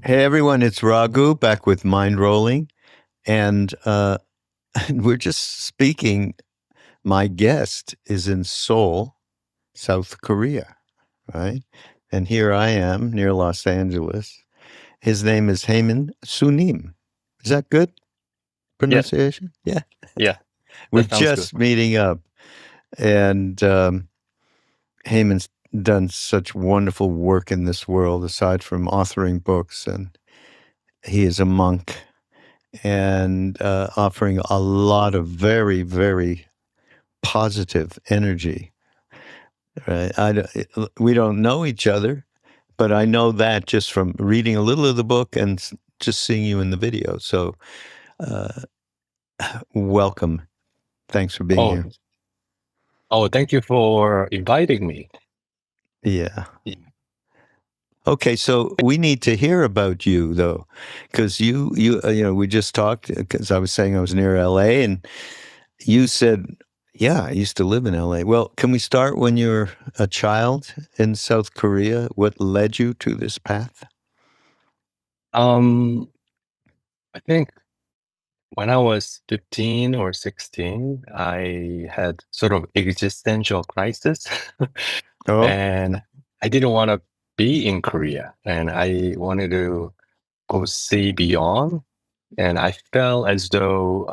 Hey everyone, it's Raghu back with Mindrolling, and we're just speaking. My guest is in Seoul, South Korea, right? And here I am near Los Angeles. His name is Haemin Sunim. Is that good Yeah, pronunciation? Yeah. yeah, We're that sounds good. just meeting up, and Haemin's done such wonderful work in this world, aside from authoring books, and he is a monk and offering a lot of very, very positive energy. Right? We don't know each other, but I know that just from reading a little of the book and just seeing you in the video. So, uh, welcome. Thanks for being Oh, here. thank you for inviting me. Yeah. Yeah. Okay, so we need to hear about you though, because we just talked. Because I was saying I was near LA, and you said, yeah, I used to live in LA. Well, can we start when you're a child in South Korea? What led you to this path? Um, I think when I was 15 or 16, I had sort of existential crisis, Oh, and I didn't want to be in Korea, and I wanted to go see beyond. And I felt as though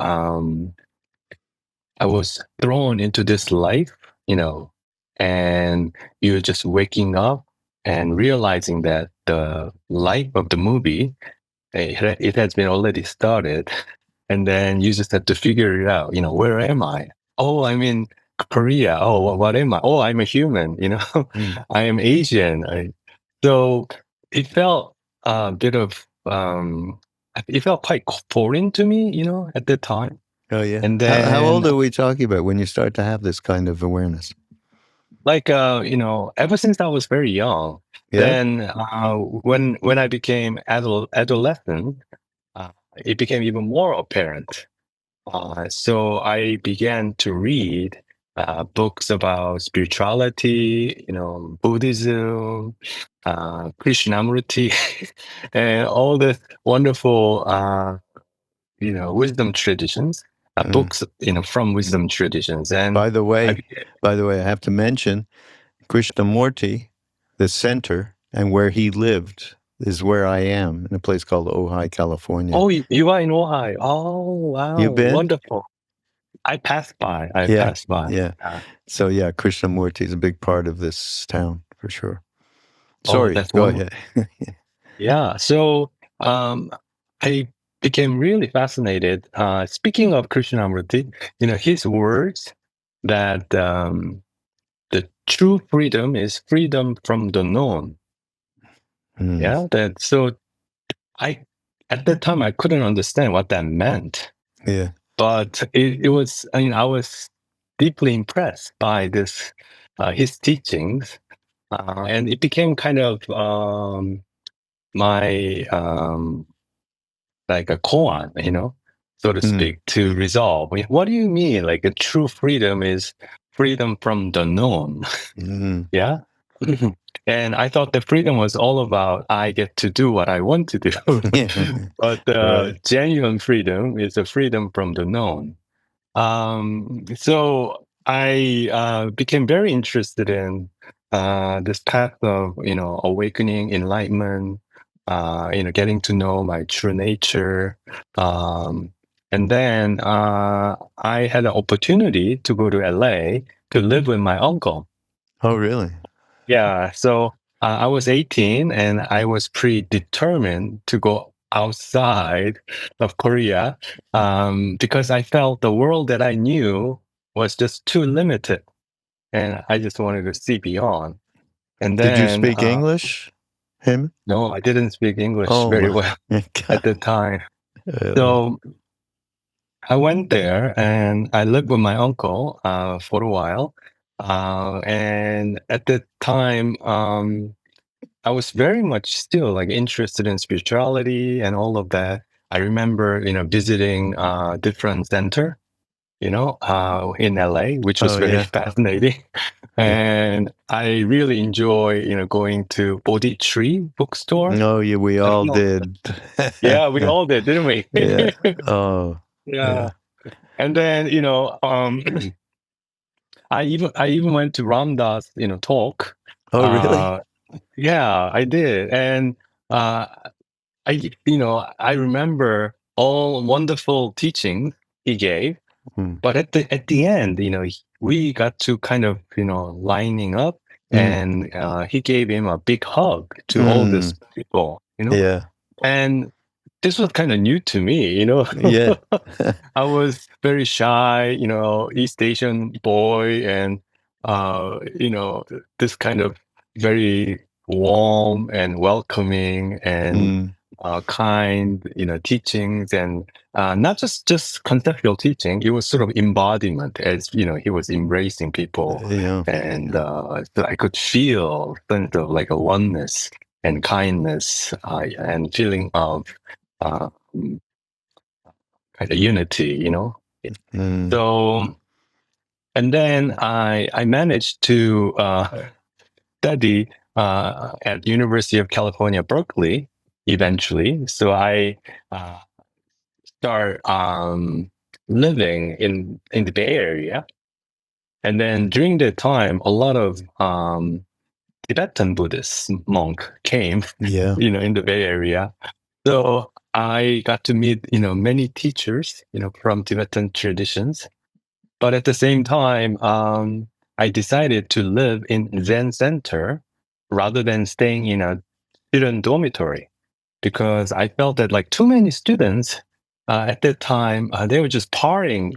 I was thrown into this life, you know, and you're just waking up and realizing that the life of the movie, it has been already started. And then you just have to figure it out, where am I? Oh, I'm in Korea. Oh, what am I? Oh, I'm a human, mm. I am Asian. So it felt a bit of, it felt quite foreign to me, at the time. Oh, yeah. And How old then are we talking about when you start to have this kind of awareness? like ever since I was very young, Yeah. then when I became adolescent, uh, it became even more apparent. So I began to read books about spirituality, Buddhism, Krishnamurti, and all the wonderful wisdom traditions, Mm. books from wisdom traditions. And By the I way, began, I have to mention Krishnamurti, the center, and where he lived is where I am in a place called Ojai, California. oh, you are in Ohio. Oh, wow, You been? wonderful. I passed by. I Yeah. passed by. Yeah. Uh, So yeah, Krishnamurti is a big part of this town for sure. oh, Sorry, that's go wonderful. ahead. Yeah. So um, I became really fascinated. Speaking of Krishnamurti, his words that the true freedom is freedom from the known. Mm, Yeah. That so I at that time I couldn't understand what that meant, yeah. but it was. I was deeply impressed by this his teachings, and it became kind of my like a koan, so to Mm, speak, to resolve. What do you mean? Like a true freedom is freedom from the known. mm, Yeah. And I thought the freedom was all about I get to do what I want to do. yeah. But Right. genuine freedom is the freedom from the known. So I became very interested in this path of awakening, enlightenment, getting to know my true nature, um, and then I had an opportunity to go to LA to live with my uncle. Oh, really? Yeah, so I was 18 and I was predetermined to go outside of Korea because I felt the world that I knew was just too limited and I just wanted to see beyond. And Did you then, speak English, him? no, I didn't speak English Oh very my well at God. the time. Really? So I went there and I lived with my uncle for a while. And at the time, I was very much still like interested in spirituality and all of that. I remember, visiting different center, in LA, which was Oh very yeah, fascinating. yeah. And I really enjoy, going to Bodhi Tree bookstore. Oh yeah, we I don't all know. did. Yeah, we all did, didn't we? Yeah. Oh Yeah. yeah. And then, I even went to Ramdas, talk. Oh really? Uh, yeah, I did. And uh, I remember all wonderful teachings he gave. Mm. But at the end, we got to kind of, lining up, Mm. and he gave him a big hug to all these Mm. people. Yeah. And this was kind of new to me. Yeah. I was very shy, East Asian boy, and this kind of very warm and welcoming and Mm. kind, teachings, and not just conceptual teaching. It was sort of embodiment, as he was embracing people, Yeah. and so I could feel sense of like a oneness and kindness, and feeling of uh, kind of unity. Mm. So, and then I managed to study at University of California, Berkeley, eventually. So I start living in the Bay Area, and then during that time, a lot of Tibetan Buddhist monk came, Yeah. in the Bay Area. So I got to meet, many teachers, from Tibetan traditions. But at the same time, I decided to live in Zen center rather than staying in a student dormitory, because I felt that like too many students at that time, they were just partying,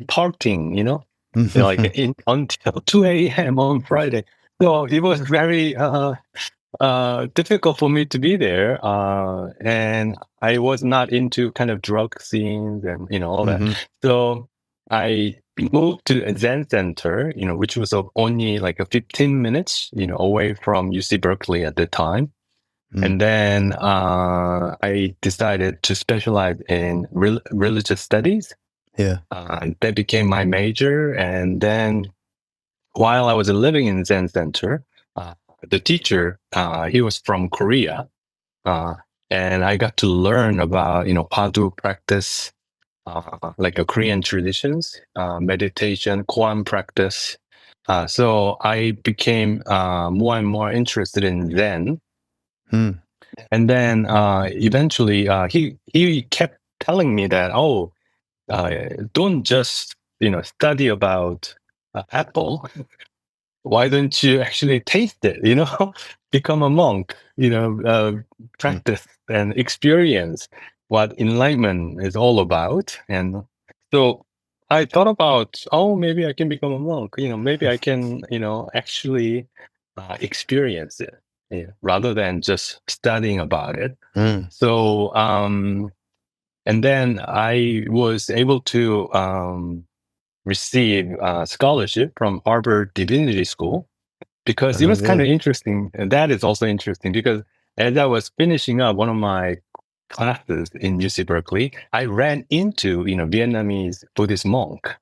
like until 2 a.m. on Friday. So it was very difficult for me to be there, and I was not into kind of drug scenes and all that. Hmm. So I moved to a Zen center, which was only like a 15 minutes, away from UC Berkeley at the time. Mm. And then I decided to specialize in religious studies. Yeah. That became my major, and then while I was living in Zen Center, uh, the teacher, he was from Korea, uh, and I got to learn about Padu practice, like a Korean traditions, meditation, Koan practice. So I became more and more interested in Zen, Mm. and then eventually he kept telling me that, oh, don't just study about apple. Why don't you actually taste it, become a monk, Mm. practice and experience what enlightenment is all about. And so I thought about, oh, maybe I can become a monk, maybe I can, actually experience it, rather than just studying about it. Mm. So and then I was able to receive a scholarship from Harvard Divinity School, because it Oh was kind yeah. of interesting. And that is also interesting because as I was finishing up one of my classes in UC Berkeley, I ran into, Vietnamese Buddhist monk.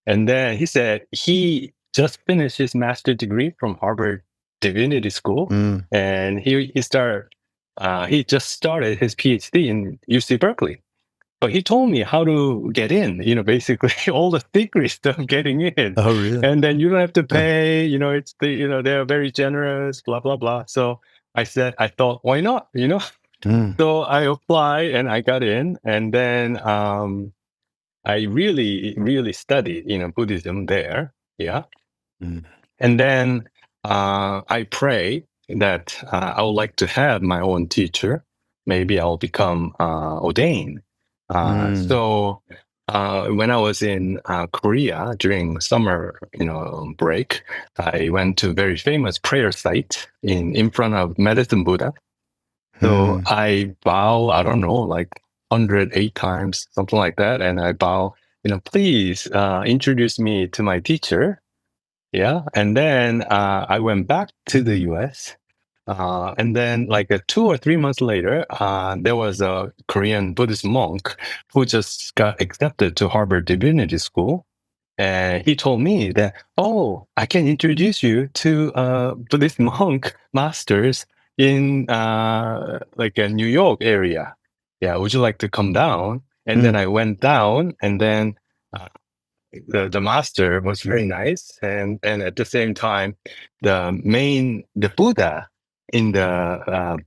And then he said he just finished his master's degree from Harvard Divinity School. Mm. And he just started his PhD in UC Berkeley. But he told me how to get in, basically all the secrets of getting in. Oh really? And then you don't have to Huh. pay, it's they're very generous, blah, blah, blah. So I thought, why not, Mm. So I applied and I got in. And then I really, really studied, Buddhism there. Yeah. Mm. And then I pray that I would like to have my own teacher. Maybe I'll become ordained. Mm. When I was in Korea during summer, break, I went to a very famous prayer site in front of Medicine Buddha. So Mm. I bow, I don't know, like 108 times, something like that, and I bow. Please introduce me to my teacher. Yeah. And then I went back to the US. And then, like 2 or 3 months later, there was a Korean Buddhist monk who just got accepted to Harvard Divinity School. And he told me that, oh, I can introduce you to Buddhist monk masters in like a New York area. Yeah, would you like to come down? And then I went down, and then uh, the master was very nice, and at the same time, the Buddha in the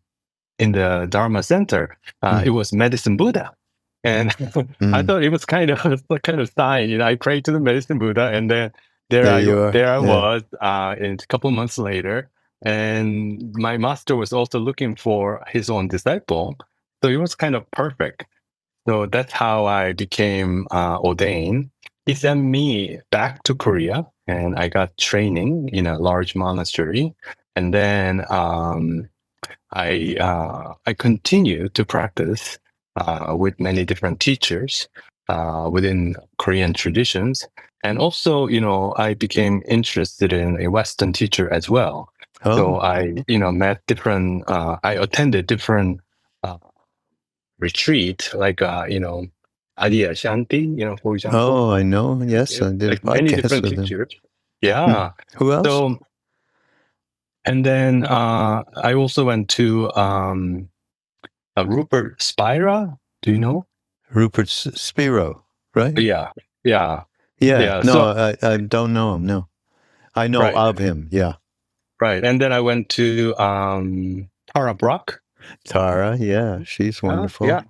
Dharma Center, it was Medicine Buddha. And I thought it was kind of a kind of sign. I prayed to the Medicine Buddha, and then There you are. there I Yeah. was, and a couple months later, and my master was also looking for his own disciple, so it was kind of perfect. So that's how I became ordained. He sent me back to Korea, and I got training in a large monastery, and then I continue to practice with many different teachers within Korean traditions, and also, I became interested in a Western teacher as well. So Oh, met different. I attended different uh, retreat, like Adi Ashanti, for example, oh, I know. Yes, I did a like many podcast different with him. teachers. Yeah. Who else? So, and then I also went to Rupert Spira. Do you know? Rupert Spiro, right? Yeah, yeah, Yeah. yeah. No, So I don't know him. No, I know right, of him. Yeah. right. And then I went to Tara Brock. Tara. Yeah, she's wonderful. Yeah,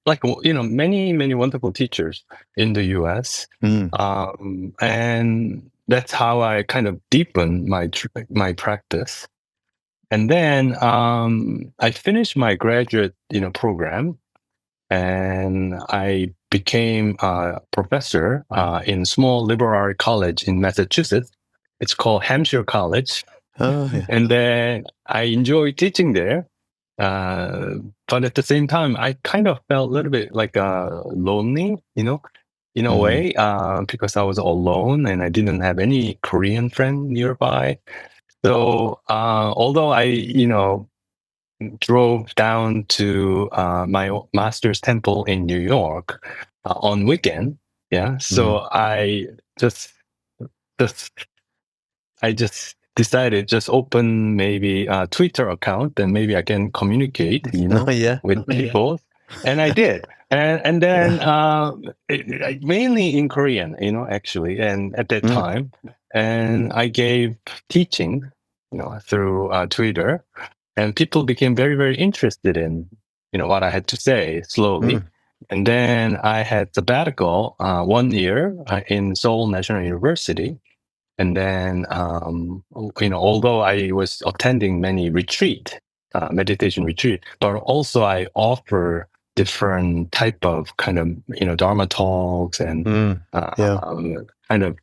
like many many wonderful teachers in the U.S. Mm. And that's how I kind of deepened my practice. And then I finished my graduate program, and I became a professor in small liberal arts college in Massachusetts. It's called Hampshire College, Oh, yeah. and then I enjoy teaching there. Uh, but at the same time, I kind of felt a little bit like lonely, in a Mm. way, because I was alone and I didn't have any Korean friend nearby. So although I, drove down to my master's temple in New York on weekend. Yeah, Mm. so just I just decided just open maybe a Twitter account, and maybe I can communicate, Oh, yeah. with people, and I did. And then mainly in Korean, actually, and at that Mm. time, and I gave teaching, through Twitter, and people became very very interested in what I had to say slowly. Mm. And then I had sabbatical 1 year in Seoul National University. And then although I was attending many meditation retreat, but also I offer different type of kind of dharma talks, and Mm. Yeah. kind of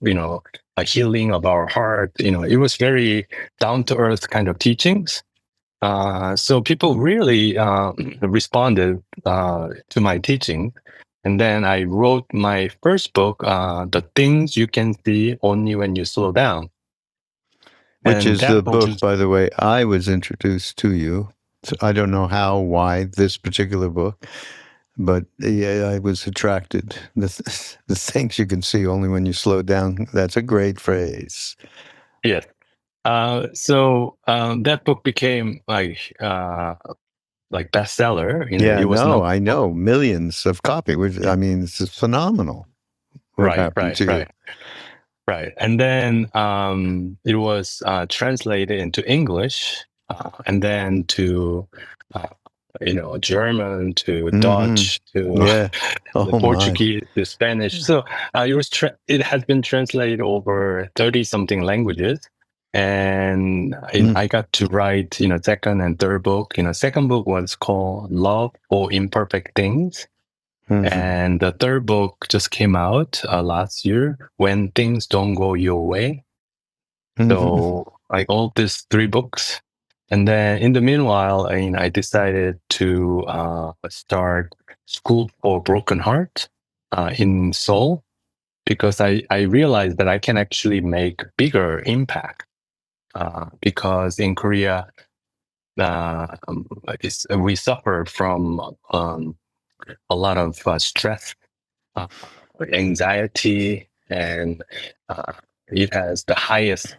a healing of our heart. It was very down to earth kind of teachings. So people really responded to my teaching. And then I wrote my first book, The Things You Can See Only When You Slow Down. Which And is the that book book, is, by the way, I was introduced to you. So I don't know how, why this particular book, but yeah, I was attracted. The things you can see only when you slow down. That's a great phrase. yes. So that book became like bestseller. Yeah, It was no, not I know. Millions of copies. Which, I mean, it's phenomenal what right, happened right, to you. right. Right. And then it was translated into English, and then to, uh, German, to Hmm. Dutch, to Yeah. the Oh, my. Portuguese, to Spanish. So it has been translated over 30 something languages. And Mm. I got to write, second and third book. Second book was called Love for Imperfect Things. Hmm. And the third book just came out last year, When Things Don't Go Your Way. Hmm. So I got these three books. And then in the meanwhile, I decided to start School for Broken Heart in Seoul, because I realized that I can actually make bigger impact. Because in Korea, we suffer from a lot of stress, uh, anxiety, and it has the highest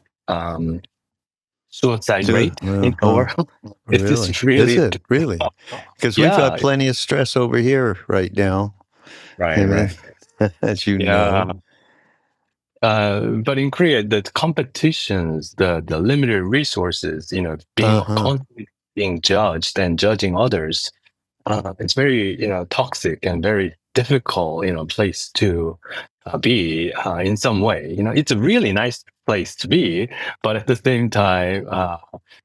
suicide rate in the world. It Really? is really, Is it really? Because we've got yeah, plenty of stress over here right now. I mean, as you yeah. know. But in Korea, the competitions, the limited resources, being constantly being judged and judging others, it's very, toxic and very difficult, place to be in some way. It's a really nice place to be, but at the same time,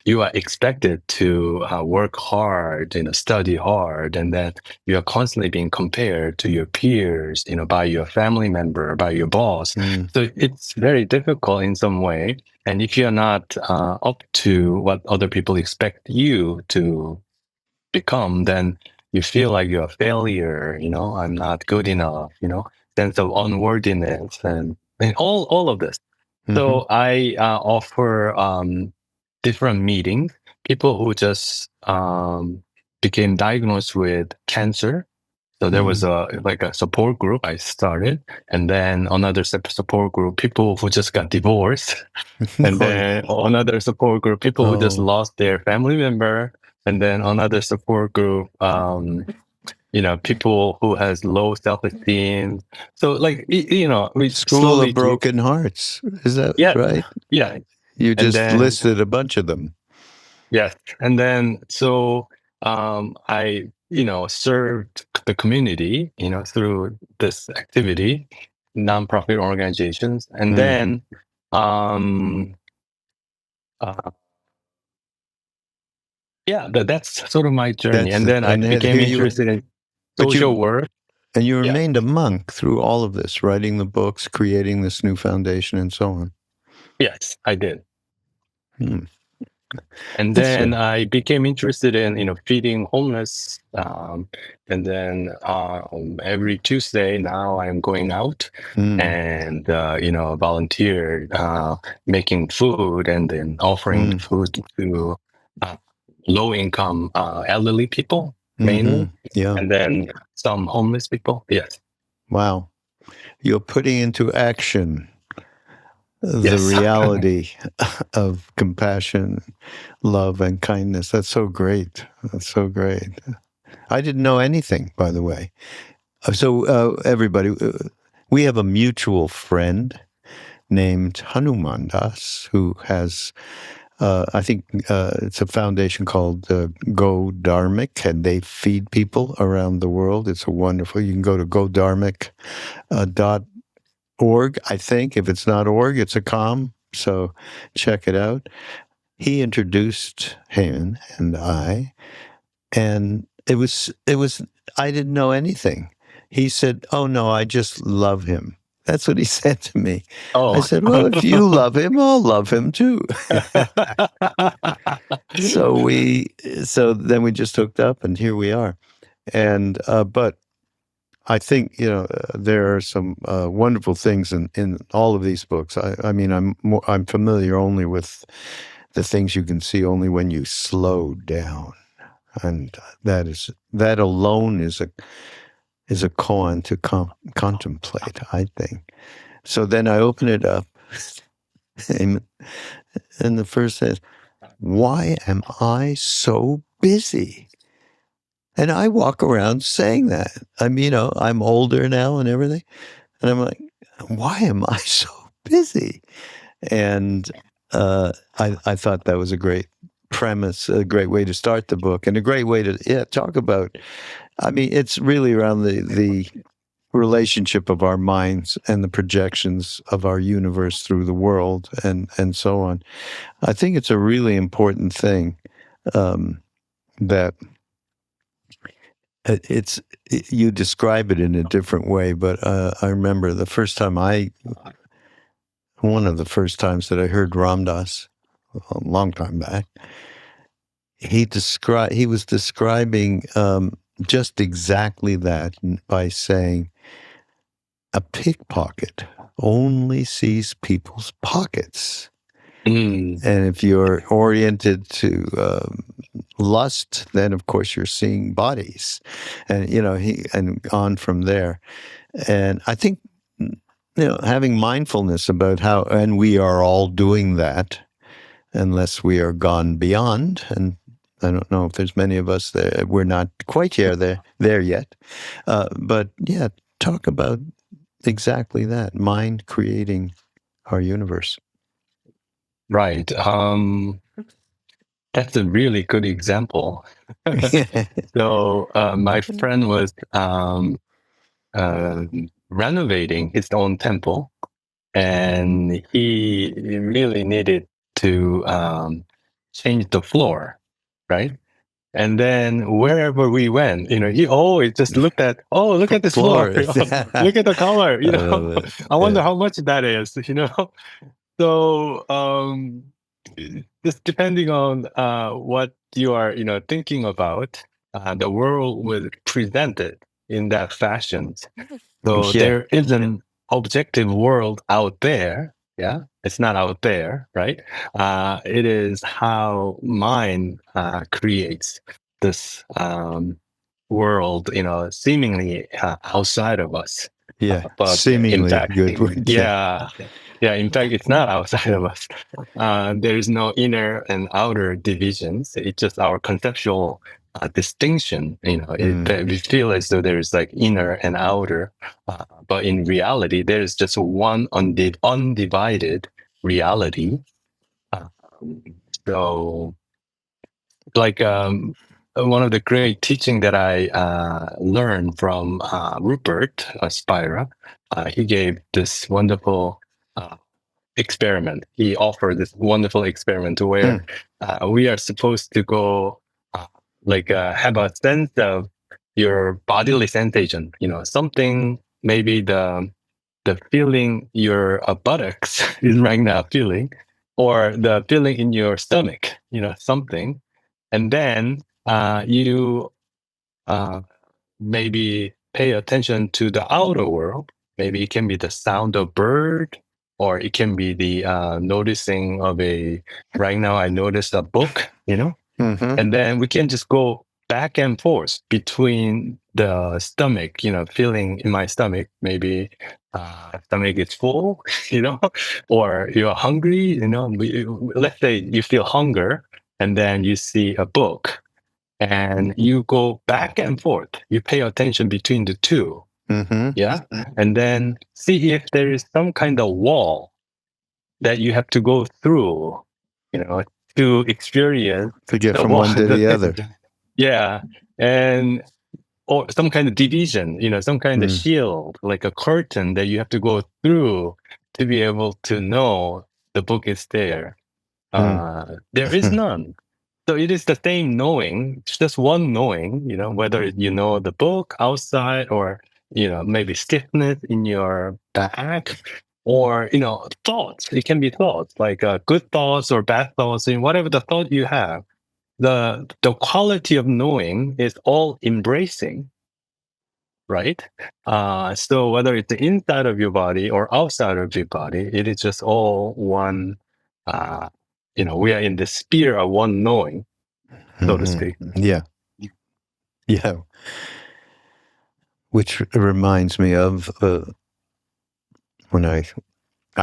you are expected to work hard, study hard, and then you are constantly being compared to your peers, by your family member, by your boss. So it's very difficult in some way. And if you're not up to what other people expect you to become, then you feel like you're a failure, I'm not good enough, sense of unworthiness and all of this. So I offer different meetings, people who just became diagnosed with cancer. So there was a support group I started, and then another support group, people who just got divorced, and then another support group, people who just lost their family member, and then another support group, people who has low self-esteem. So like, we School slowly of Broken Hearts. Is that yeah, right? yeah. You And just then, listed a bunch of them. yes. And then, so I, served the community, through this activity, nonprofit organizations. And then, um, uh, yeah, that's sort of my journey. And then I And then became here you, interested in but social you, work. and you Yeah. remained a monk through all of this, writing the books, creating this new foundation, and so on. Yes, I did. Hmm. And then I became interested in, feeding homeless. And then every Tuesday now I'm going out and, volunteer, making food and then offering food to low income elderly people mainly. Yeah. And then some homeless people. Yes. Wow. You're putting into action the Yes. reality of compassion, love, and kindness. That's so great. That's so great. I didn't know anything, by the way. So, everybody, we have a mutual friend named Hanuman Das who has, I think it's a foundation called Go Dharmic, and they feed people around the world. It's a wonderful. You can go to godharmic.org, I think. If it's not org, it's a com. So check it out. He introduced Haemin and I, and it was I didn't know anything. He said, "Oh no, I just love him." That's what he said to me. I Oh. said, "Well, if you love him, I'll love him too." So then we just hooked up, and here we are. And but I think there are some wonderful things in all of these books. I mean, I'm familiar only with the things you can see only when you slow down, and that alone is a koan to contemplate, I think. So then I open it up, and the first says, "Why am I so busy?" And I walk around saying that. I'm older now and everything, and I'm like, "Why am I so busy?" And I thought that was a great premise, a great way to start the book, and a great way to talk about. I mean, it's really around the relationship of our minds and the projections of our universe through the world, and so on. I think it's a really important thing that you describe it in a different way, but I remember one of the first times that I heard Ram Dass, a long time back, he was describing just exactly that by saying a pickpocket only sees people's pockets. And if you're oriented to lust, then of course you're seeing bodies, and and on from there. And I think having mindfulness about how, and we are all doing that, unless we are gone beyond. And I don't know if there's many of us there. We're not quite there yet. But yeah, talk about exactly that, mind creating our universe. Right. That's a really good example. So my friend was renovating his own temple, and he really needed to change the floor, right? And then wherever we went, he always just looked at, oh, look at this floor, Flores. look at the color, I love it. I wonder Yeah. how much that is. So just depending on what you are, thinking about, the world will present it in that fashion. So Yeah. there is an objective world out there. Yeah, it's not out there, right? It is how mind creates this world, seemingly outside of us. Yeah. But in Seemingly fact, good word. Yeah. yeah, in fact, it's not outside of us. There is no inner and outer divisions. It's just our conceptual distinction. That we feel as though there is like inner and outer, but in reality, there is just one undivided reality. Uh, so, like one of the great teaching that I learned from Rupert Spira, he gave this wonderful experiment. He offered this wonderful experiment where we are supposed to go, have a sense of your bodily sensation. Something maybe the feeling your buttocks is right now feeling, or the feeling in your stomach. Something, and then you maybe pay attention to the outer world. Maybe it can be the sound of bird, or it can be the noticing of a. Right now, I noticed a book. And then we can just go back and forth between the stomach. Feeling in my stomach, maybe stomach is full. Or you're hungry. Let's say you feel hunger, and then you see a book and you go back and forth. You pay attention between the two. Yeah. And then see if there is some kind of wall that you have to go through, to experience To get the from wall. one to the other. Yeah. And, or some kind of division, some kind of shield, like a curtain that you have to go through to be able to know the book is there. There is none. So it is the same knowing, it's just one knowing, whether you know the book outside, or, maybe stiffness in your back, or, thoughts. It can be thoughts, like good thoughts or bad thoughts, and whatever the thought you have. The quality of knowing is all embracing, right? So whether it's the inside of your body or outside of your body, it is just all one. We are in the sphere of one knowing, so to speak. Yeah. Yeah. Which reminds me of when I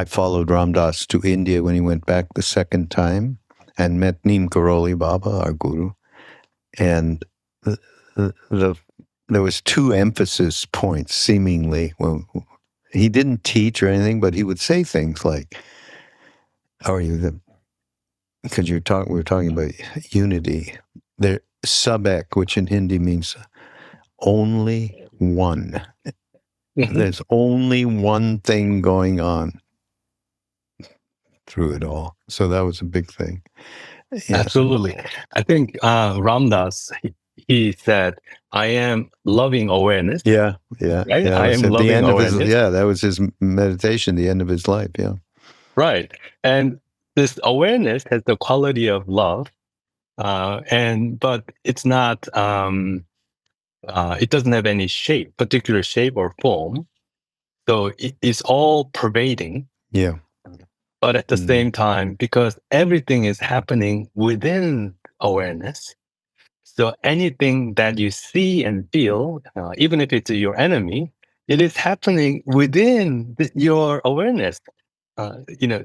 followed Ram Dass to India when he went back the second time and met Neem Karoli Baba, our guru. And there was two emphasis points, seemingly. Well, he didn't teach or anything, but he would say things like, "How are you?" Because we were talking about unity. There, sabek, which in Hindi means only one. There's only one thing going on through it all. So that was a big thing. Yeah. Absolutely. I think Ram Dass, he said, I am loving awareness. Yeah. Right? That I was am at the loving end of awareness. that was his meditation, the end of his life. Yeah. Right. And this awareness has the quality of love, but it's not, it doesn't have any particular shape or form. So it's all pervading. Yeah. But at the same time, because everything is happening within awareness, so anything that you see and feel, even if it's your enemy, It is happening within your awareness. You know,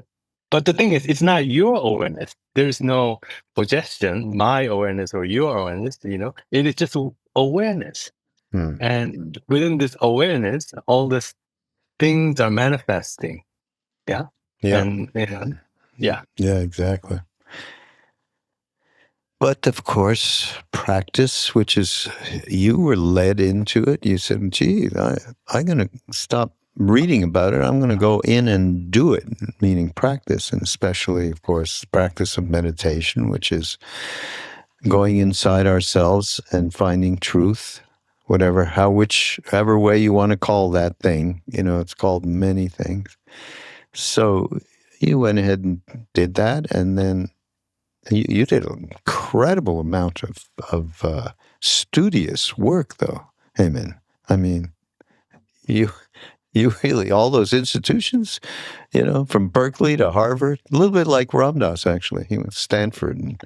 but the thing is, it's not your awareness. There's no suggestion, my awareness or your awareness. It is just awareness, Hmm. and within this awareness, all these things are manifesting. Yeah, Yeah. and yeah, Yeah, exactly. But of course, practice, which is you were led into it. You said, gee, I'm going to stop reading about it. I'm going to go in and do it, meaning practice. And especially, of course, practice of meditation, which is going inside ourselves and finding truth, whichever way you want to call that thing. It's called many things. So you went ahead and did that, and then you did an incredible amount of studious work, though, Haemin. I mean, you you really all those institutions, from Berkeley to Harvard, a little bit like Ramdas actually. He went to Stanford, and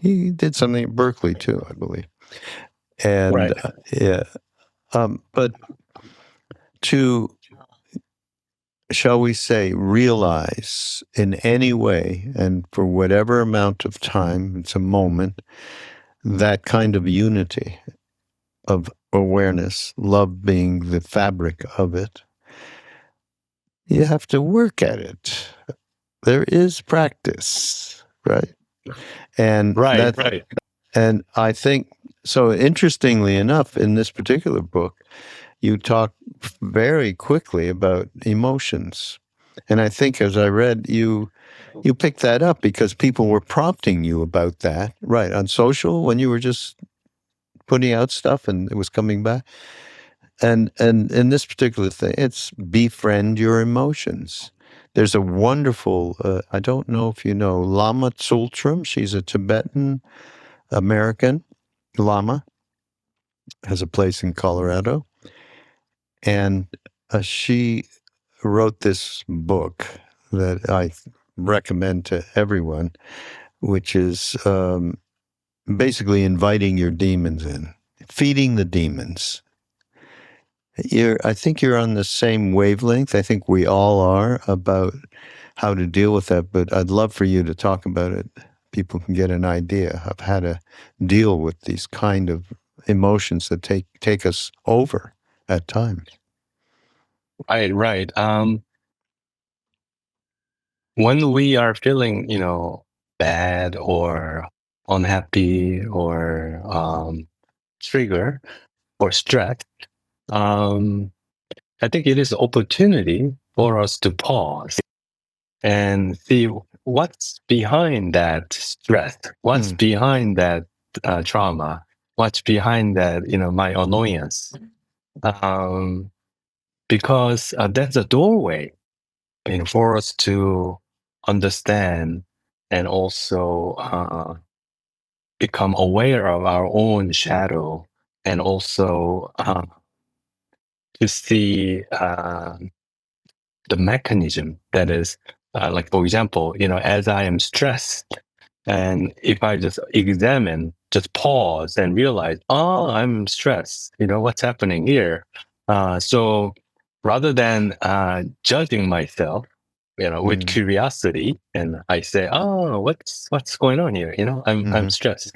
he did something at Berkeley too, I believe. And right, yeah, but to, shall we say, realize in any way and for whatever amount of time, it's a moment, that kind of unity of awareness, love being the fabric of it, you have to work at it. There is practice, right? And right, that, and I think so. Interestingly enough, in this particular book, you talk very quickly about emotions, and I think as I read, you picked that up because people were prompting you about that, right? On social, when you were just putting out stuff and it was coming back. And in this particular thing, it's befriend your emotions. There's a wonderful, I don't know if you know, Lama Tsultrim. She's a Tibetan American Lama, has a place in Colorado. And she wrote this book that I recommend to everyone, which is basically inviting your demons in, feeding the demons. I think you're on the same wavelength. I think we all are about how to deal with that, but I'd love for you to talk about it. People can get an idea of how to deal with these kind of emotions that take us over at times. right. When we are feeling, bad or unhappy or trigger or stressed, I think it is an opportunity for us to pause and see what's behind that stress, what's behind that trauma, what's behind that, my annoyance. Because that's a doorway, for us to understand and also become aware of our own shadow, and also to see the mechanism that is, like, for example, as I am stressed, and if I just examine, just pause and realize, oh, I'm stressed, what's happening here. So rather than judging myself, with curiosity, and I say, oh, what's going on here, I'm stressed.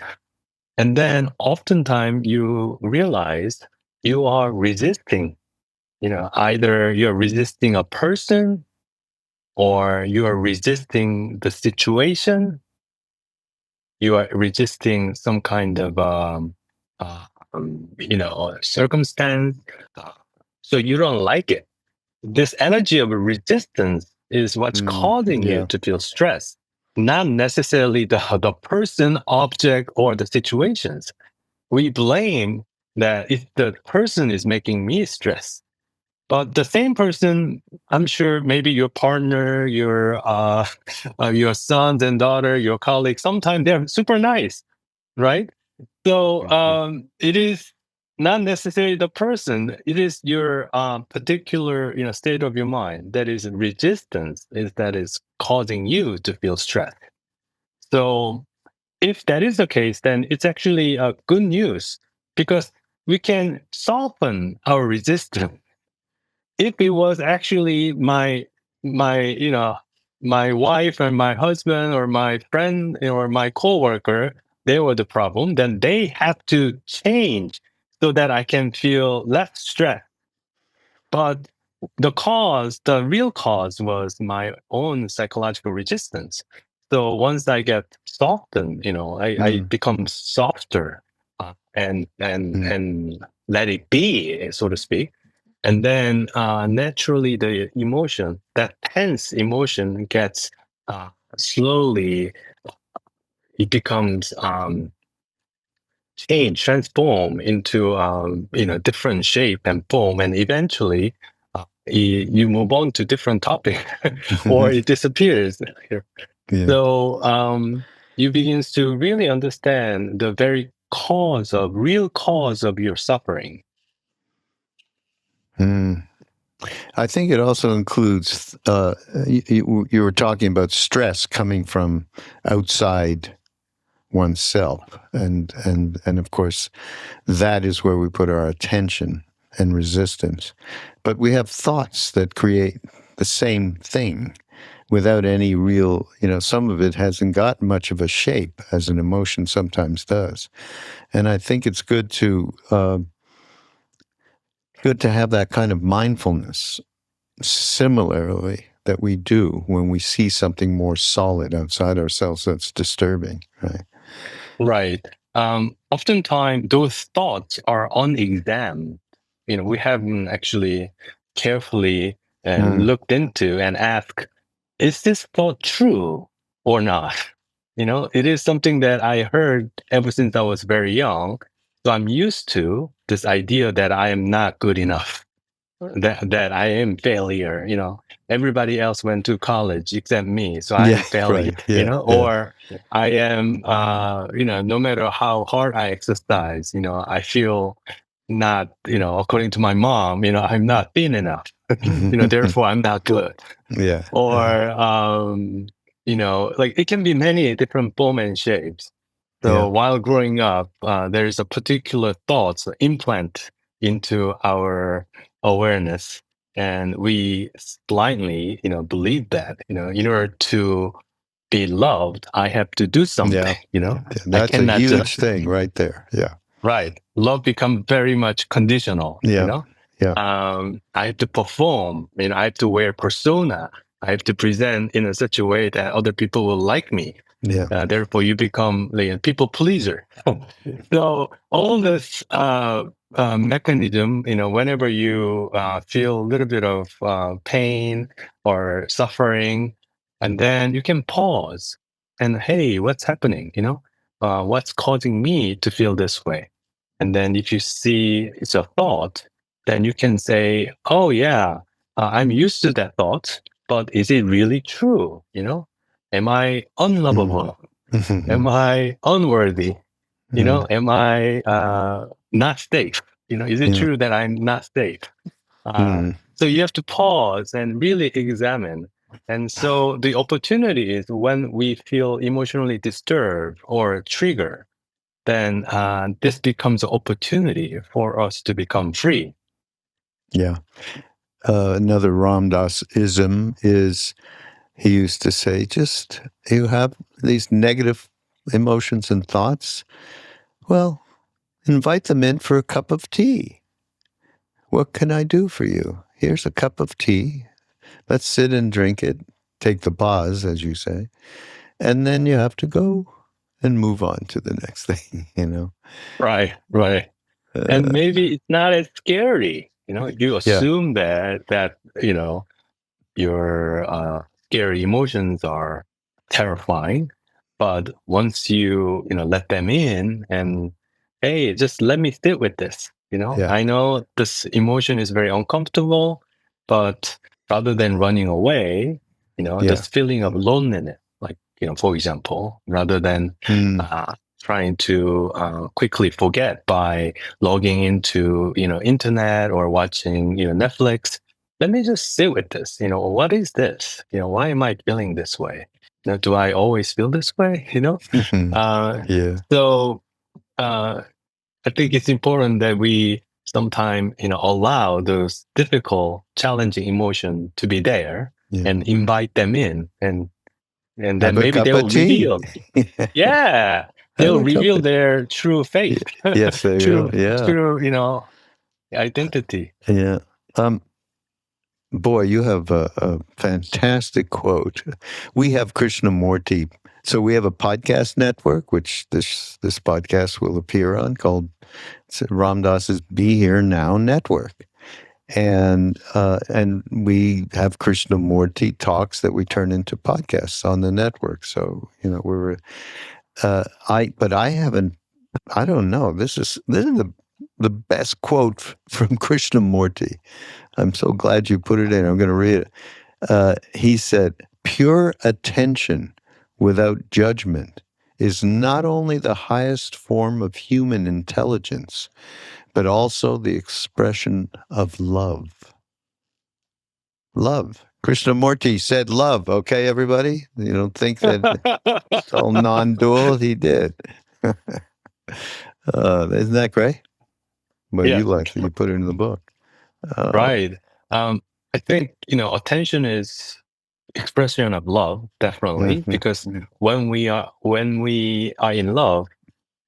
And then oftentimes you realize you are resisting, either you're resisting a person, or you are resisting the situation, you are resisting some kind of circumstance. Uh, so you don't like it. This energy of resistance is what's causing you Yeah. to feel stress, not necessarily the person, object, or the situations. We blame that if the person is making me stress. But the same person, I'm sure, maybe your partner, your sons and daughter, your colleagues, sometimes they're super nice, right? So it is not necessarily the person; it is your particular, state of your mind that is resistance, that is causing you to feel stress. So if that is the case, then it's actually good news, because we can soften our resistance if it was actually my wife and my husband or my friend or my coworker, they were the problem, then they have to change so that I can feel less stress. But the real cause was my own psychological resistance. So once I get softened, I Mm, become softer, mm, and let it be, so to speak. And then naturally, the emotion, that tense emotion, gets slowly, it becomes transform into different shape and form, and eventually you move on to different topic, or it disappears. yeah. So you begins to really understand the very real cause of your suffering. Mm. I think it also includes, you were talking about stress coming from outside oneself. And of course, that is where we put our attention and resistance. But we have thoughts that create the same thing without any real, some of it hasn't got much of a shape as an emotion sometimes does. And I think it's good to have that kind of mindfulness similarly that we do when we see something more solid outside ourselves that's disturbing, right? Right. Oftentimes, those thoughts are unexamined. We haven't actually carefully Mm. looked into and asked, is this thought true or not? It is something that I heard ever since I was very young. So I'm used to this idea that I am not good enough, that I am failure. Everybody else went to college except me, so I Yeah, am failure. right. Yeah, yeah. Or I am, no matter how hard I exercise, I feel not, according to my mom, I'm not thin enough. Therefore I'm not good. Yeah, yeah, Or like it can be many different form and shapes. yeah, So while growing up, there's a particular thoughts implant into our awareness, and we blindly, believe that, in order to be loved, I have to do something. yeah. I That's a cannot huge just thing right there. Yeah, right. Love becomes very much conditional. yeah, yeah, I have to perform. I have to wear persona. I have to present in such a way that other people will like me. yeah, Therefore, you become like a people pleaser. So all this mechanism, whenever you feel a little bit of pain or suffering, and then you can pause and, hey, what's happening? What's causing me to feel this way? And then if you see it's a thought, then you can say, oh yeah, I'm used to that thought, but is it really true? Am I mm. unlovable? Am I unworthy? Mm. Am I not safe? Is it Yeah, true that I'm not safe? mm. So you have to pause and really examine. And so the opportunity is when we feel emotionally disturbed or triggered, then this becomes an opportunity for us to become free. Yeah. Another Ram Dass-ism is he used to say, just you have these negative emotions and thoughts. Well, invite them in for a cup of tea. What can I do for you? Here's a cup of tea. Let's sit and drink it. Take the pause, as you say. And then you have to go and move on to the next thing. Right, right. And Uh, maybe it's not as scary. You yeah, assume that your scary emotions are terrifying, but once you let them in, and hey, just let me sit with this. yeah, I know this emotion is very uncomfortable, but rather than running away, yeah. this feeling of loneliness, like for example, rather than Mm, trying to quickly forget by logging into internet or watching Netflix, let me just sit with this. What is this? Why am I feeling this way? Do I always feel this way? Uh, yeah, so I think it's important that we sometimes, allow those difficult, challenging emotions to be there Yeah. and invite them in, and Have then a maybe cup they'll of tea. reveal, yeah, Have they'll a cup reveal of their true tea. faith, Yes, they will. true, Yeah. true, identity. Yeah. Boy, you have a fantastic quote. We have Krishnamurti. So we have a podcast network, which this podcast will appear on, called Ram Dass's Be Here Now Network. And we have Krishnamurti talks that we turn into podcasts on the network. So, we're but I haven't. I don't know. This is the best quote from Krishnamurti. I'm so glad you put it in. I'm going to read it. He said, "Pure attention without judgment is not only the highest form of human intelligence, but also the expression of love." Love. Krishnamurti said love. Okay, everybody? You don't think that it's all non-dual? He did. Isn't that great? Well, Yeah, you liked it. You put it in the book. right. I think, attention is expression of love, definitely, Mhm. because when we are in love,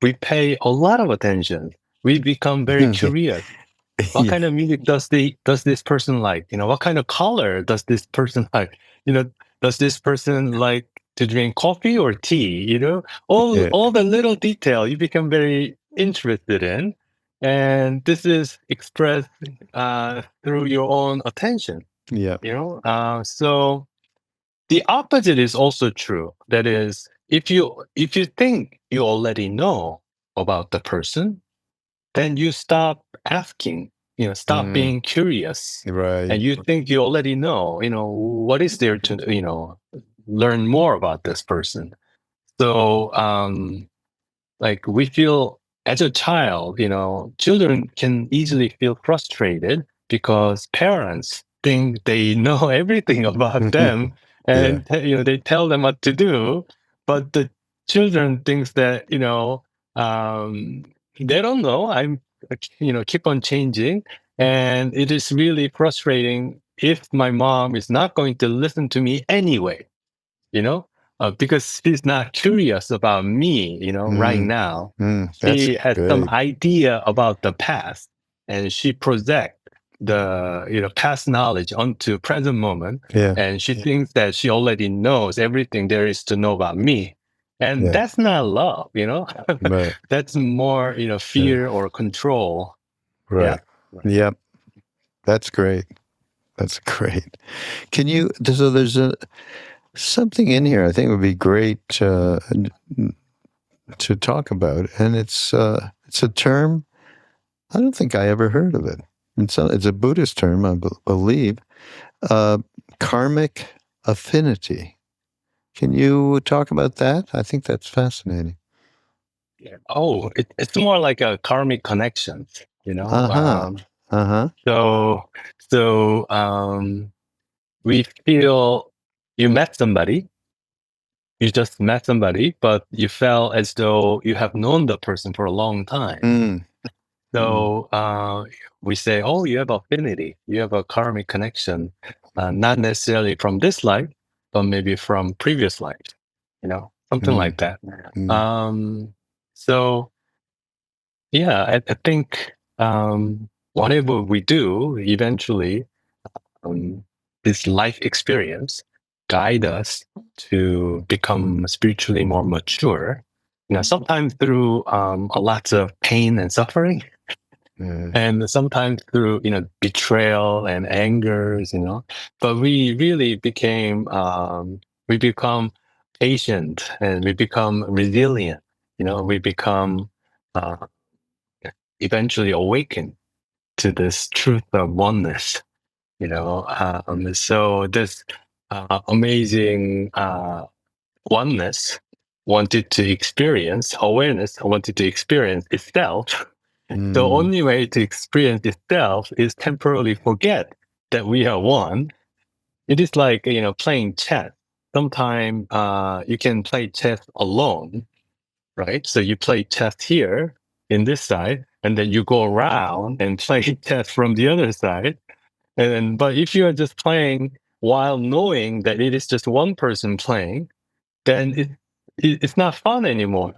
we pay a lot of attention. We become very curious. What Yeah. kind of music does this person like? What kind of color does this person like? Does this person like to drink coffee or tea? All Yeah. all the little detail you become very interested in, and this is expressed through your own attention. Yeah. So the opposite is also true. That is, if you think you already know about the person, then you stop asking, stop Mm, being curious, right. and you think you already know, what is there to, learn more about this person. So, like we feel as a child, children can easily feel frustrated because parents think they know everything about them, Yeah. and they tell them what to do, but the children thinks that they don't know. I'm keep on changing, and it is really frustrating if my mom is not going to listen to me anyway, you know, because she's not curious about me, right Mm, now. that's She has some great. idea about the past, and she project the past knowledge onto present moment, Yeah. and she thinks that she already knows everything there is to know about me. And Yeah. that's not love, Right. that's more, Yeah. fear or control. Yeah. Right. Yep. That's great. That's great. Can you? So there's something in here I think would be great to talk about, and it's a term I don't think I ever heard of it. It's a Buddhist term, I believe. Uh, Karmic affinity. Can you talk about that? I think that's fascinating. Oh, it's more like a karmic connection, you know. Uh huh. Uh huh. So, so we feel you met somebody, you just met somebody, but you felt as though you have known the person for a long time. Mm, mm, So we say, oh, you have affinity, you have a karmic connection, not necessarily from this life, but maybe from previous life, something mm, like that. mm, So yeah, I think whatever we do, eventually, um, this life experience guide us to become spiritually more mature. Sometimes through a lot of pain and suffering, mm, and sometimes through betrayal and angers. But we become patient, and we become resilient. We become uh, eventually awaken to this truth of oneness. So this amazing oneness wanted to experience awareness, wanted to experience itself. The mm, only way to experience itself is temporarily forget that we are one. It is like playing chess. Sometimes you can play chess alone, right? So you play chess here in this side, and then you go around and play chess from the other side. But if you are just playing while knowing that it is just one person playing, then it's not fun anymore.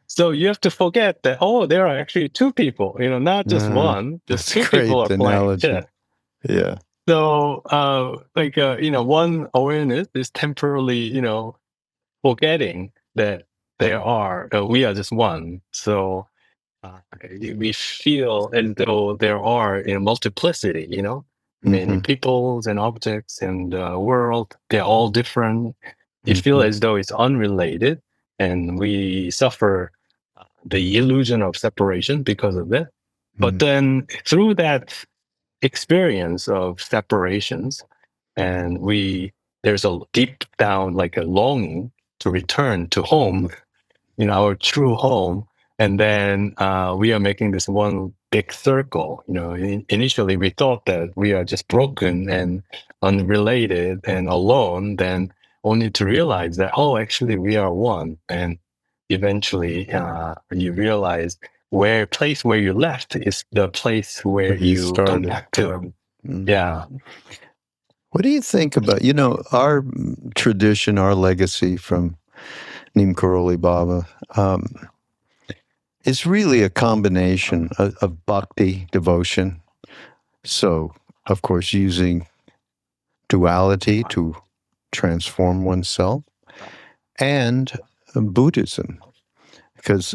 So you have to forget that, oh, there are actually two people, not just one, just That's a two people great are playing analogy. chess. Yeah. So, one awareness is temporarily, forgetting that we are just one. So we feel as though there are multiplicity, many Hmm. peoples and objects and the world. They're all different. It feels Hmm. as though it's unrelated, and we suffer the illusion of separation because of it. But then through that experience of separations, and there's a deep down like a longing to return to home, our true home. And then we are making this one big circle. Initially we thought that we are just broken and unrelated and alone, then only to realize that, oh, actually we are one. And eventually you realize place where you left is the place where Where you you come started. back to. Mm. Yeah. What do you think about, our tradition, our legacy from Neem Karoli Baba is really a combination of bhakti, devotion. So, of course, using duality to transform oneself, and Buddhism, because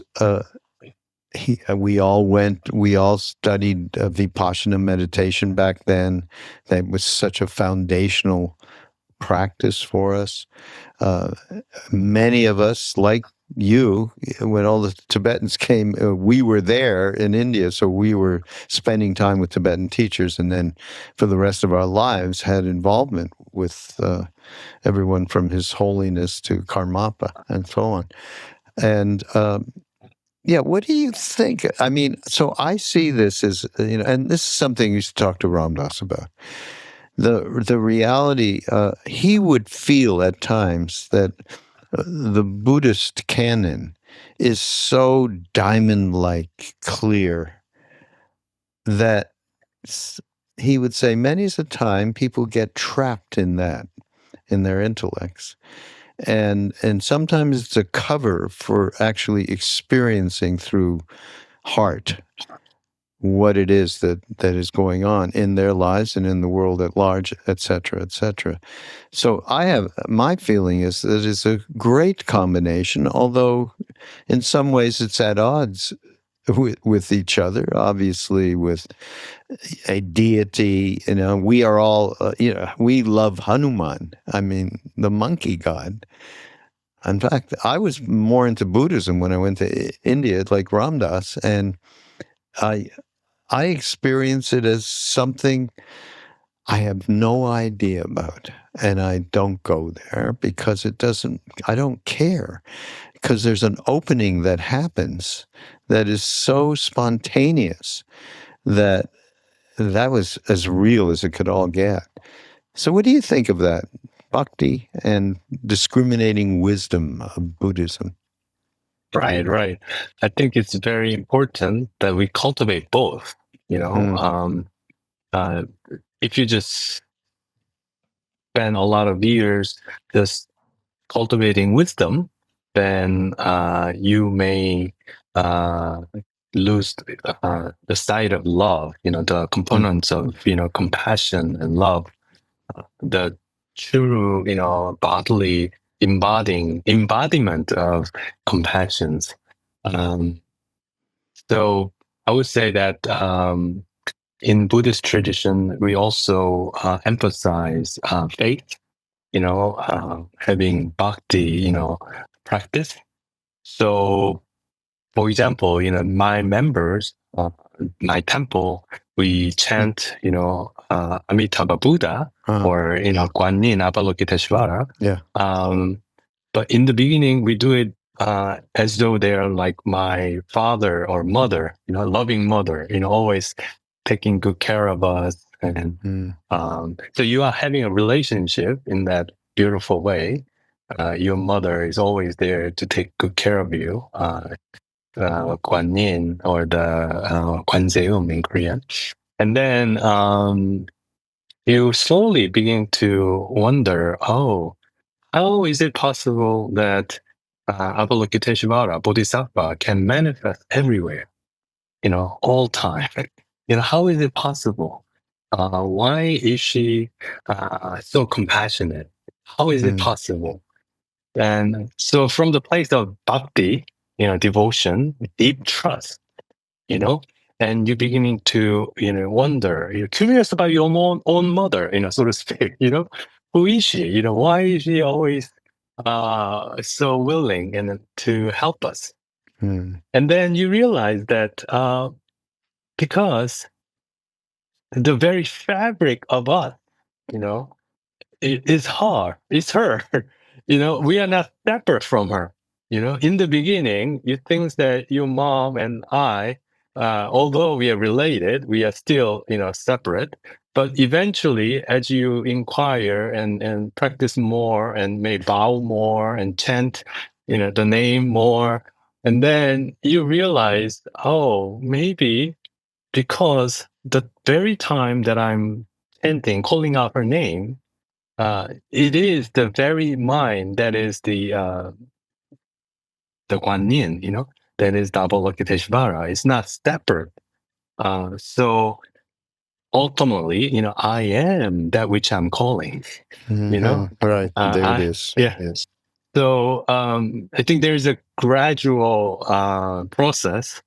we all studied Vipassana meditation back then. That was such a foundational practice for us. Many of us, like you, when all the Tibetans came, we were there in India, so we were spending time with Tibetan teachers, and then for the rest of our lives had involvement with everyone from His Holiness to Karmapa and so on. And yeah, what do you think? I mean, so I see this as, and this is something you used to talk to Ram Dass about. The reality, he would feel at times that the Buddhist canon is so diamond-like clear that he would say many's a time people get trapped in that, in their intellects. And sometimes it's a cover for actually experiencing through heart what it is that is going on in their lives and in the world at large, et cetera, et cetera. So my feeling is that it's a great combination, although in some ways it's at odds with each other, obviously with a deity. We are all, we love Hanuman. I mean, the monkey god. In fact, I was more into Buddhism when I went to India, like Ram Dass, and I experience it as something I have no idea about, and I don't go there because I don't care, because there's an opening that happens that is so spontaneous that was as real as it could all get. So what do you think of that? Bhakti and discriminating wisdom of Buddhism. Right. I think it's very important that we cultivate both. Uh, if you just spend a lot of years just cultivating wisdom, then you may lose the sight of love. The components of compassion and love, the true bodily embodiment of compassions. Um, so I would say that in Buddhist tradition, we also emphasize faith, having bhakti, practice. So, for example, my members, my temple, we chant, Amitabha Buddha or, Guanyin Avalokiteshvara. Yeah. But in the beginning, we do it as though they're like my father or mother, loving mother, always taking good care of us. And so you are having a relationship in that beautiful way. Your mother is always there to take good care of you. Guan Yin or the Kwanseum in Korean. And then you slowly begin to wonder, how is it possible that Avalokiteshvara, Bodhisattva, can manifest everywhere, all time? How is it possible? Why is she so compassionate? How is it possible? And so from the place of bhakti, devotion, deep trust, and you're beginning to, wonder, you're curious about your own mother, so to speak, who is she? Why is she always so willing and to help us? And then you realize that because the very fabric of us, you know, it's her. It's her. We are not separate from her. In the beginning, you think that your mom and I, although we are related, we are still, separate. But eventually, as you inquire and practice more and may bow more and chant, the name more, and then you realize, maybe because the very time that I'm chanting, calling out her name, it is the very mind that is the Guan Yin, that is the Avalokiteshvara. It's not separate. So ultimately, I am that which I'm calling. Right, there it is. Yeah. Yes. So I think there's a gradual process,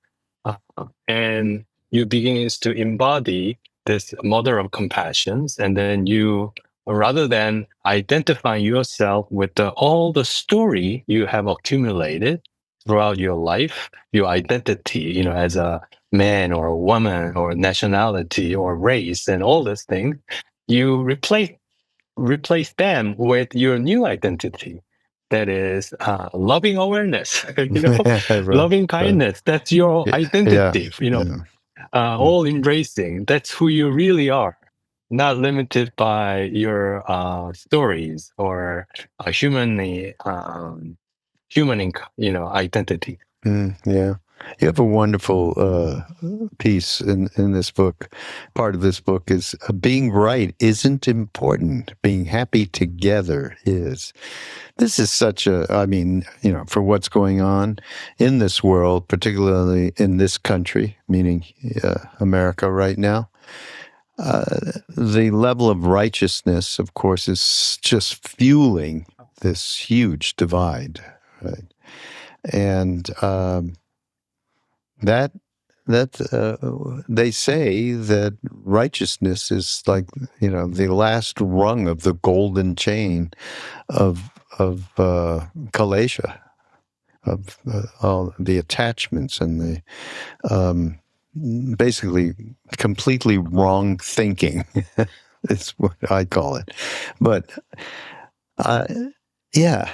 and you begin to embody this mother of compassions, and then you, rather than identifying yourself with all the story you have accumulated throughout your life, your identity, as a man or a woman or nationality or race and all these things, you replace them with your new identity. That is loving awareness, Right, loving right. kindness. That's your Yeah, identity, yeah. all embracing. That's who you really are, not limited by your stories or human, identity. Yeah. You have a wonderful piece in this book. Part of this book is being right isn't important. Being happy together is. This is such I mean, for what's going on in this world, particularly in this country, meaning America right now. The level of righteousness, of course, is just fueling this huge divide, right? And that they say that righteousness is like the last rung of the golden chain of Kalesha, of all the attachments and the basically completely wrong thinking. Is what I call it. But yeah,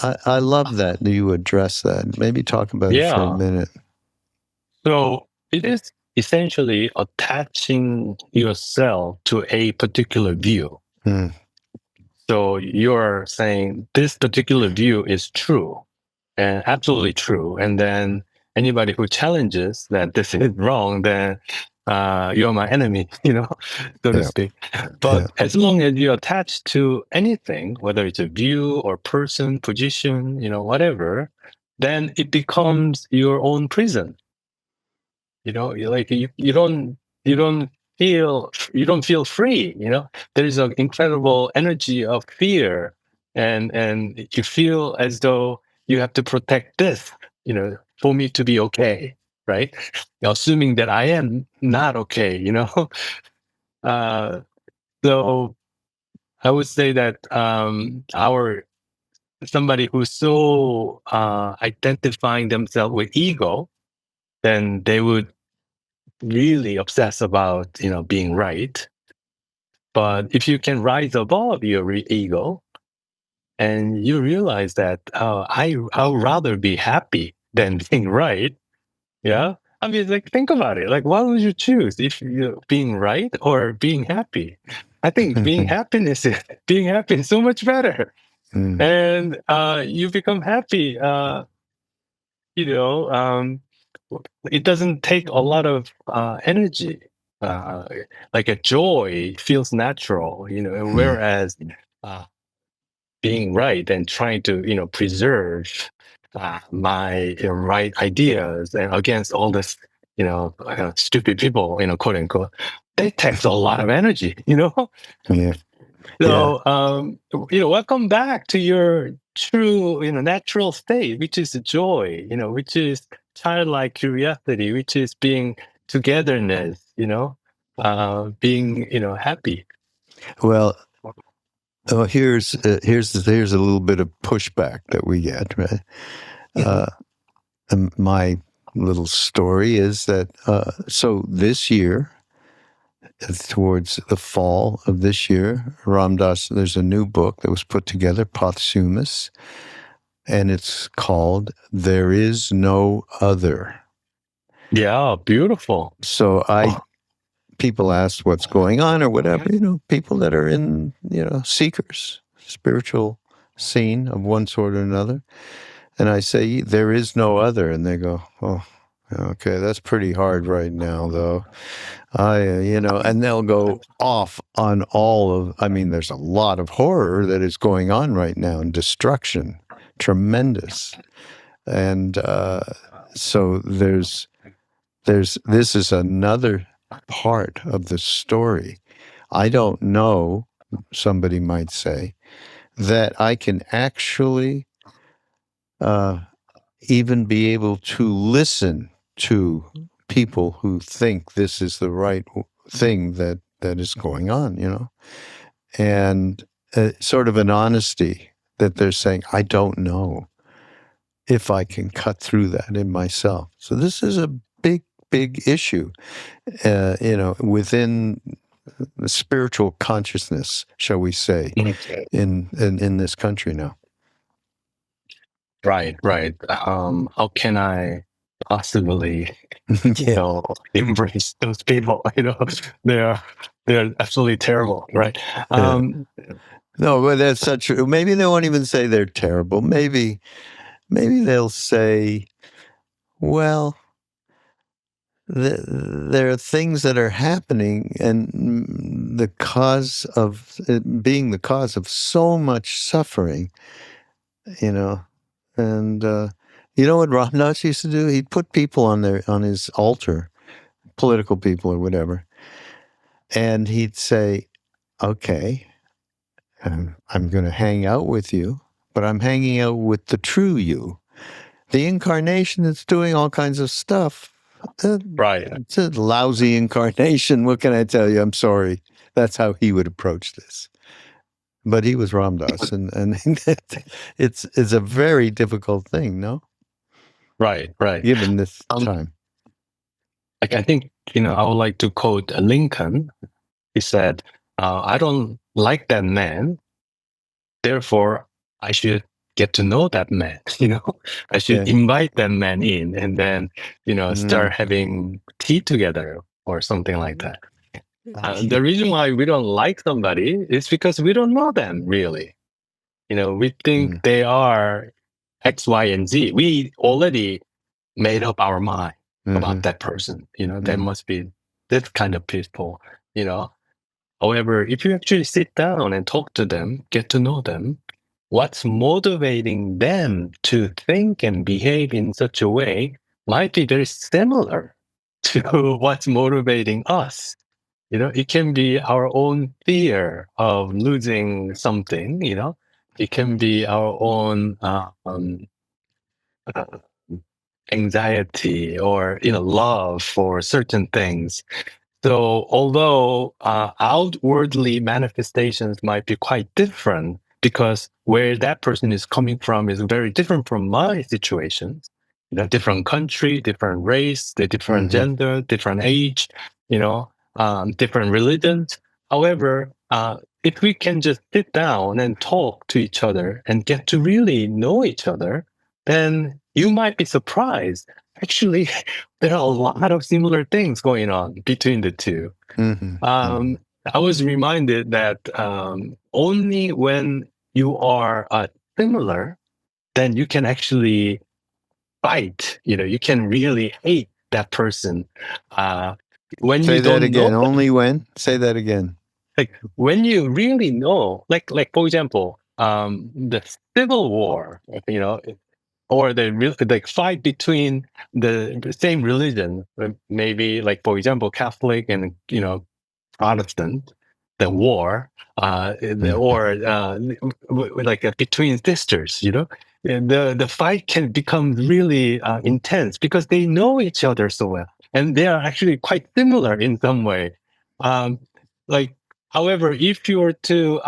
I love that you address that. Maybe talk about it for a Yeah. minute. So it is essentially attaching yourself to a particular view. So you're saying this particular view is true and absolutely true. And then anybody who challenges that this is wrong, then you're my enemy, so to Yeah. speak. But as long as you attach to anything, whether it's a view or person, position, whatever, then it becomes your own prison. You don't feel free. There is an incredible energy of fear, and you feel as though you have to protect this, for me to be okay, right? Assuming that I am not okay. uh, so I would say that our somebody who's so identifying themselves with ego, then they would really obsess about being right. But if you can rise above your ego and you realize that I'd rather be happy than being right. Yeah, I mean, like, think about it. Like, what would you choose if you being right or being happy? I think being happy is so much better. And you become happy, you know um it doesn't take a lot of energy. Uh, like a joy feels natural, whereas uh, being right and trying to, preserve my right ideas and against all this, stupid people, quote unquote, they takes a lot of energy. Yeah. Yeah. So, welcome back to your true, natural state, which is joy, which is childlike curiosity, which is being togetherness, being, happy. Well, here's a little bit of pushback that we get, right? Mhm. My little story is that so this year, towards the fall of this year, Ram Dass, there's a new book that was put together, posthumous, and it's called "There Is No Other." Yeah, beautiful. So Oh, people ask what's going on or whatever, people that are in, seekers, spiritual scene of one sort or another. And I say, there is no other. And they go, oh, okay, that's pretty hard right now, though. And they'll go off on there's a lot of horror that is going on right now and destruction, tremendous. And so this is another part of the story. I don't know, somebody might say, that I can actually even be able to listen to people who think this is the right thing that is going on, and sort of an honesty that they're saying, I don't know if I can cut through that in myself. So this is a big, big issue, within the spiritual consciousness, shall we say, okay. in this country now. Right, right. How can I possibly, Yeah. embrace those people? They're they're absolutely terrible, right? Yeah. Um, No, but that's not true. Maybe they won't even say they're terrible. Maybe they'll say, well, there are things that are happening, and the cause of it being the cause of so much suffering, you know. And you know what Ram Dass used to do? He'd put people on his altar, political people or whatever, and he'd say, "Okay, I'm going to hang out with you, but I'm hanging out with the true you, the incarnation that's doing all kinds of stuff. right, It's a lousy incarnation. What can I tell you? I'm sorry." That's how he would approach this. But he was Ram Dass, and it's a very difficult thing, no? right, right. Given this Um, time. like I think I would like to quote Lincoln. He said, "I don't like that man, therefore I should get to know that man." I should Yeah. invite that man in, and then Mm. start having tea together or something like that. The reason why we don't like somebody is because we don't know them really. We think Mm. they are X, Y, and Z. We already made up our mind about Mm-hmm. that person. They Mm. must be that kind of people. You know. However, if you actually sit down and talk to them, get to know them, what's motivating them to think and behave in such a way might be very similar to what's motivating us. It can be our own fear of losing something. It can be our own uh, anxiety or love for certain things. So, although outwardly manifestations might be quite different, because where that person is coming from is very different from my situation. Different country, different race, the different Mm-hmm. gender, different age, different religions. However, if we can just sit down and talk to each other and get to really know each other, then you might be surprised. Actually, there are a lot of similar things going on between the two. Mm-hmm. Mm-hmm. I was reminded that only when you are similar, then you can actually fight. You can really hate that person. When Say you that don't know, again. Only when? Say that again. like when you really know, like for example, the civil war, or like fight between the same religion, maybe like for example, Catholic and Protestant, the war, or like between sisters, and the fight can become really intense because they know each other so well, and they are actually quite similar in some way. Um, like, however, if you were to,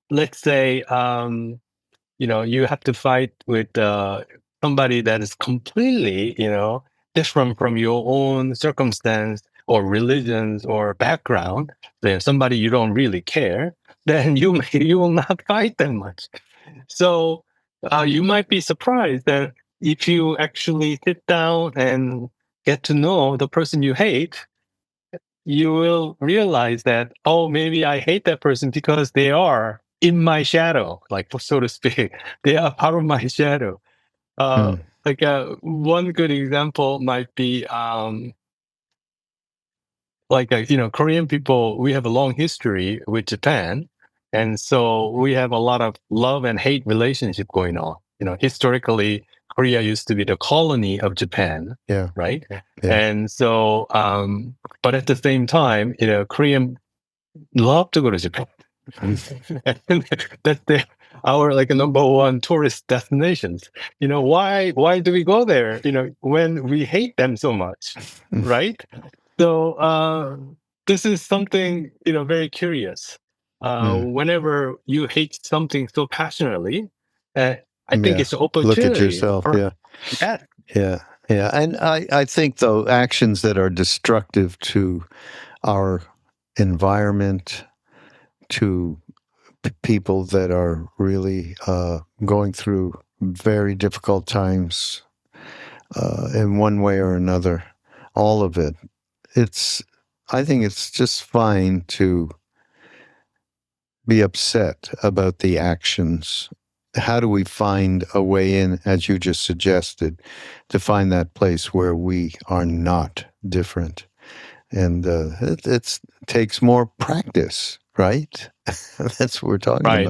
let's say, you have to fight with somebody that is completely, different from your own circumstance or religions or background, then somebody you don't really care, then you will not fight that much. So you might be surprised that if you actually sit down and get to know the person you hate, you will realize that, oh, maybe I hate that person because they are in my shadow, like so to speak. They are part of my shadow. Uh, Mm. like one good example might be like Korean people. We have a long history with Japan, and so we have a lot of love and hate relationship going on. Historically, Korea used to be the colony of Japan, Yeah. right? Yeah. And so, but at the same time, Korean love to go to Japan. And that's our like number one tourist destinations. Why do we go there? When we hate them so much, right? So this is something very curious. Mm. Whenever you hate something so passionately, I think Yeah. it's an Look at opportunity yourself. for Yeah. yeah, Yeah. Yeah. And I think, though, actions that are destructive to our environment, to people that are really going through very difficult times in one way or another, all of it. I think it's just fine to be upset about the actions. How do we find a way in, as you just suggested, to find that place where we are not different? And it takes more practice, right? That's what we're talking right,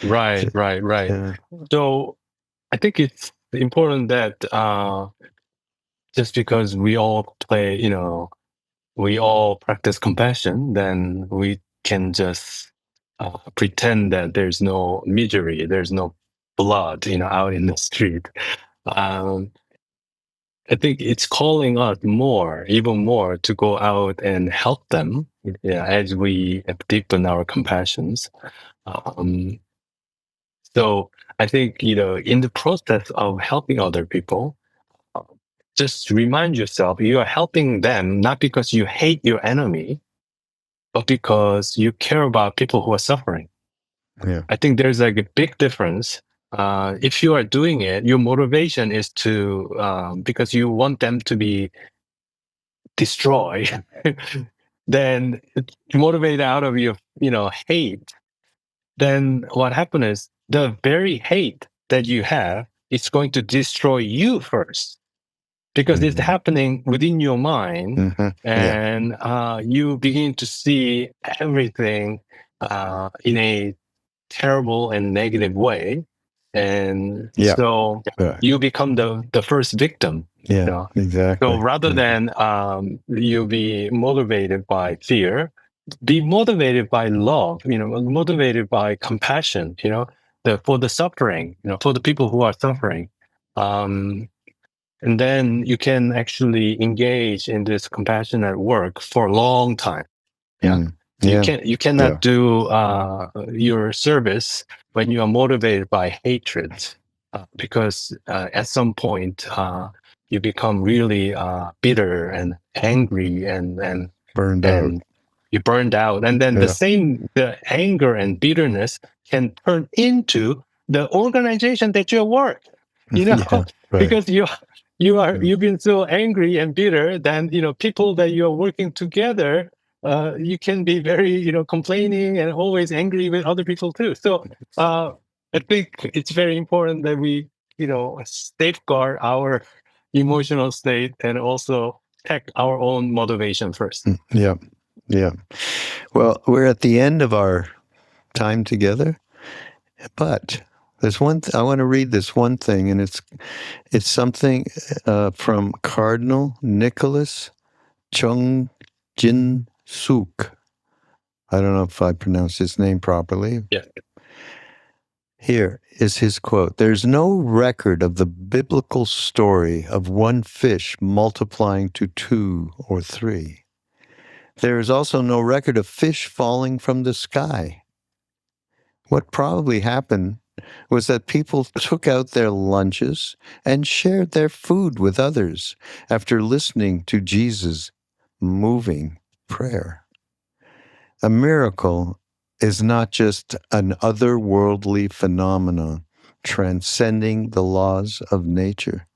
about. right. Yeah. So I think it's important that just because we all practice compassion, then we can just pretend that there's no misery, there's no blood, out in the street. Um, I think it's calling us even more, to go out and help them, as we deepen our compassions. Um, so I think, in the process of helping other people, just remind yourself you are helping them not because you hate your enemy, but because you care about people who are suffering. Yeah. I think there's like a big difference. If you are doing it, your motivation is to because you want them to be destroyed. Then motivated out of your hate. Then what happens is the very hate that you have is going to destroy you first, because it's Mm-hmm. happening within your mind, Mm-hmm. Yeah. and you begin to see everything in a terrible and negative way, and Yeah. so Right. you become the first victim. Yeah. So Exactly. rather Yeah. than you be motivated by fear, be motivated by love. Motivated by compassion. For the suffering. For the people who are suffering. Um, and then you can actually engage in this compassionate work for a long time. Yeah. Mm. So Yeah. you cannot Yeah. do your service when you are motivated by hatred, because at some point you become really bitter and angry, Burned out. and you burned out, and then Yeah. the anger and bitterness can turn into the organization that you work. Yeah. Right. Because you've been so angry and bitter, then people that you're working together, you can be very complaining and always angry with other people too. So I think it's very important that we safeguard our emotional state and also protect our own motivation first. Yeah. Yeah. Well, we're at the end of our time together, but there's I want to read this one thing, and it's something from Cardinal Nicholas Chung Jin Suk. I don't know if I pronounced his name properly. Yeah. Here is his quote. There's no record of the biblical story of one fish multiplying to 2 or 3. There is also no record of fish falling from the sky. What probably happened was that people took out their lunches and shared their food with others after listening to Jesus' moving prayer. A miracle is not just an otherworldly phenomenon transcending the laws of nature.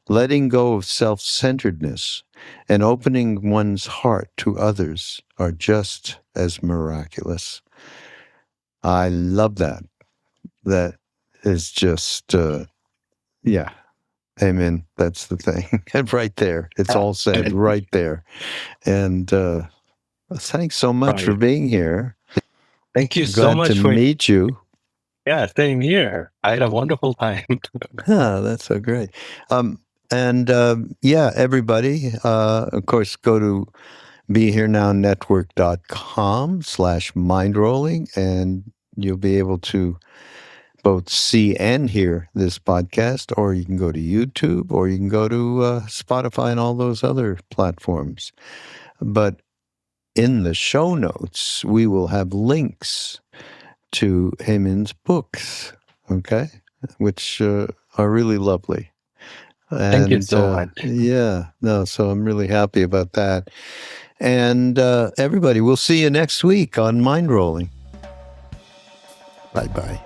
Letting go of self-centeredness and opening one's heart to others are just as miraculous. I love that. That is just, yeah. Amen. That's the thing. Right there. It's all said right there. And thanks so much for being here. Thank you so much for meet you. Yeah, same here. I had a wonderful time. That's so great. Yeah, everybody, of course, go to BeHereNowNetwork.com/mindrolling, and you'll be able to both see and hear this podcast, or you can go to YouTube, or you can go to Spotify and all those other platforms. But in the show notes, we will have links to Haemin's books, okay, which are really lovely. And, thank you so much. Yeah, no, so I'm really happy about that. And everybody, we'll see you next week on Mindrolling. Bye-bye.